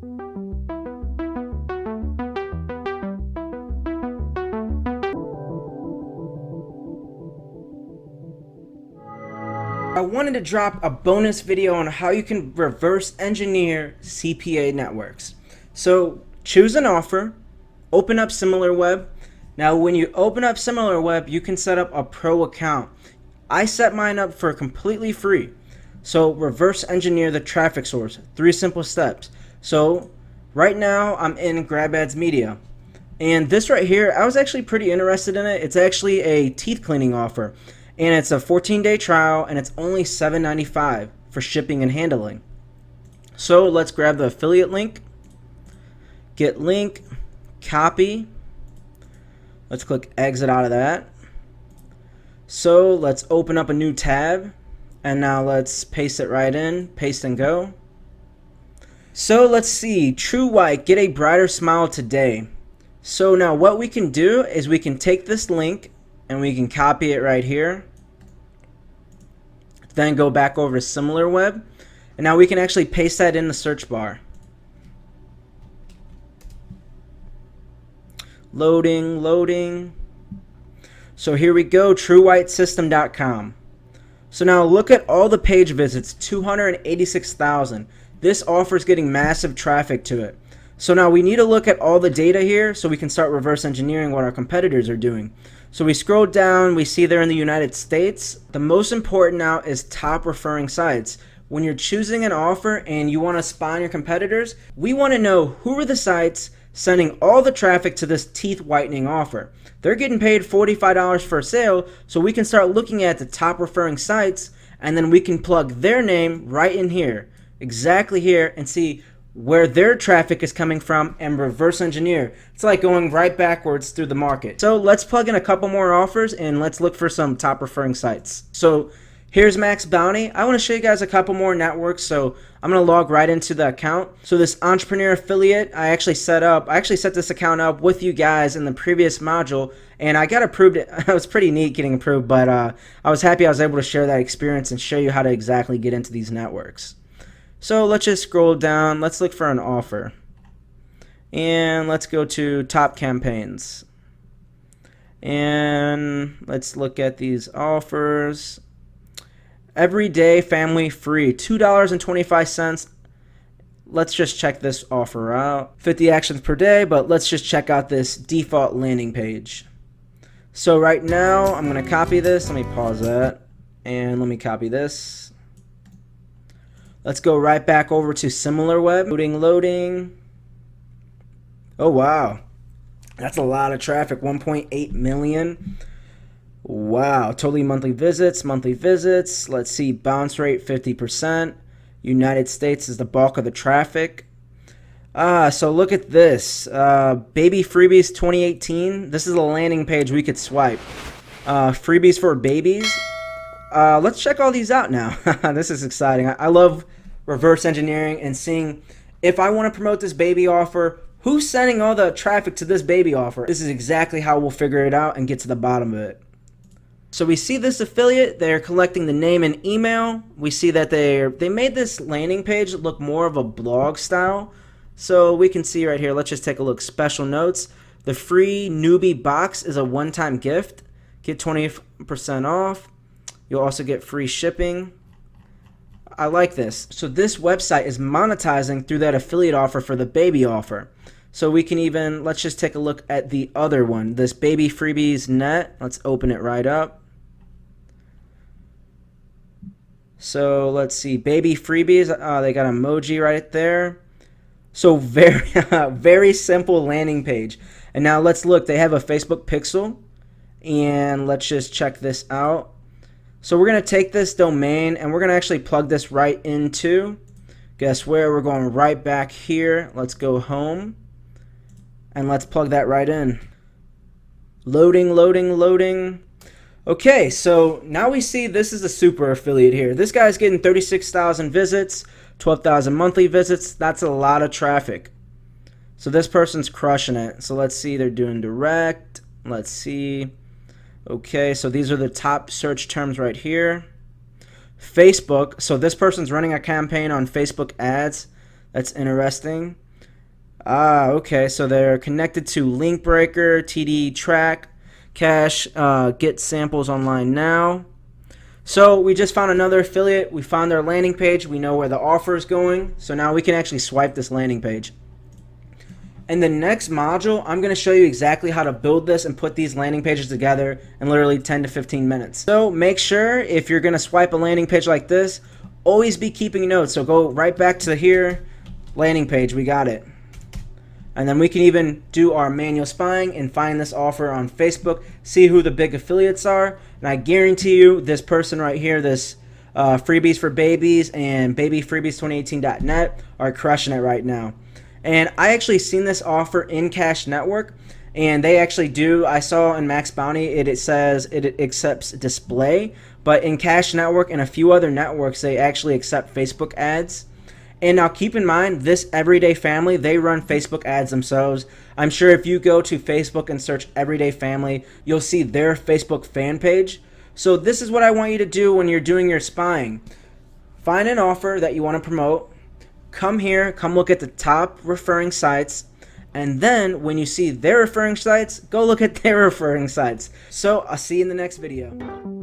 I wanted to drop a bonus video on how you can reverse engineer CPA networks. So choose an offer, open up SimilarWeb. Now when you open up SimilarWeb, you can set up a pro account. I set mine up for completely free. So reverse engineer the traffic source, 3 simple steps. So right now I'm in GrabAds Media. And this right here, I was actually pretty interested in it. It's actually a teeth cleaning offer. And it's a 14-day trial, and it's only $7.95 for shipping and handling. So let's grab the affiliate link, get link, copy. Let's click exit out of that. So let's open up a new tab, and now let's paste it right in, paste and go. So let's see, True White, get a brighter smile today. So now what we can do is we can take this link and we can copy it right here. Then go back over to SimilarWeb, and now we can actually paste that in the search bar. Loading, loading. So here we go, TrueWhiteSystem.com. So now look at all the page visits, 286,000. This offer is getting massive traffic to it. So now we need to look at all the data here so we can start reverse engineering what our competitors are doing. So we scroll down, we see they're in the United States. The most important now is top referring sites. When you're choosing an offer and you want to spy on your competitors, we want to know who are the sites sending all the traffic to this teeth whitening offer. They're getting paid $45 for a sale, so we can start looking at the top referring sites, and then we can plug their name right in here, exactly here, and see where their traffic is coming from and reverse engineer. It's like going right backwards through the market. So let's plug in a couple more offers and let's look for some top referring sites. So here's Max Bounty. I want to show you guys a couple more networks, so I'm going to log right into the account. So this entrepreneur affiliate I actually set this account up with you guys in the previous module, and I got approved. It was pretty neat getting approved, but I was happy I was able to share that experience and show you how to exactly get into these networks. So let's just scroll down. Let's look for an offer. And let's go to top campaigns. And let's look at these offers. Everyday family free, $2.25. Let's just check this offer out. 50 actions per day, but let's just check out this default landing page. So right now, I'm going to copy this. Let me pause that. And let me copy this. Let's go right back over to SimilarWeb. Loading, loading. Oh, wow. That's a lot of traffic, 1.8 million. Wow, totally monthly visits. Let's see, bounce rate 50%. United States is the bulk of the traffic. So look at this. Baby Freebies 2018. This is a landing page we could swipe. Freebies for babies. Let's check all these out now. This is exciting. I love reverse engineering and seeing if I want to promote this baby offer, who's sending all the traffic to this baby offer. This is exactly how we'll figure it out and get to the bottom of it. So we see this affiliate, they're collecting the name and email. We see that they made this landing page look more of a blog style. So we can see right here, let's just take a look. Special notes. The free newbie box is a one-time gift. Get 20% off. You'll also get free shipping. I like this. So this website is monetizing through that affiliate offer for the baby offer. So we can even, let's just take a look at the other one, this Baby Freebies Net. Let's open it right up. So let's see, Baby Freebies, they got emoji right there. So very, very simple landing page. And now let's look, they have a Facebook pixel. And let's just check this out. So we're going to take this domain and we're going to actually plug this right into, guess where? We're going right back here. Let's go home and let's plug that right in. Loading, loading, loading. Okay, so now we see this is a super affiliate here. This guy's getting 36,000 visits, 12,000 monthly visits. That's a lot of traffic. So this person's crushing it. So let's see, they're doing direct. Let's see. Okay, so these are the top search terms right here. Facebook, so this person's running a campaign on Facebook ads. That's interesting. Okay, so they're connected to Linkbreaker, TD Track, Cash, Get Samples Online Now. So we just found another affiliate. We found their landing page. We know where the offer is going. So now we can actually swipe this landing page. In the next module, I'm going to show you exactly how to build this and put these landing pages together in literally 10 to 15 minutes. So make sure if you're going to swipe a landing page like this, always be keeping notes. So go right back to here, landing page, we got it. And then we can even do our manual spying and find this offer on Facebook, see who the big affiliates are. And I guarantee you this person right here, this Freebies for Babies and babyfreebies2018.net are crushing it right now. And I actually seen this offer in Cash Network, and they actually do. I saw in Max Bounty it says it accepts display, but in Cash Network and a few other networks they actually accept Facebook ads. And now keep in mind, this Everyday Family, they run Facebook ads themselves. I'm sure if you go to Facebook and search Everyday Family, you'll see their Facebook fan page. So this is what I want you to do when you're doing your spying. Find an offer that you want to promote. Come here, come look at the top referring sites. And then when you see their referring sites, go look at their referring sites. So I'll see you in the next video.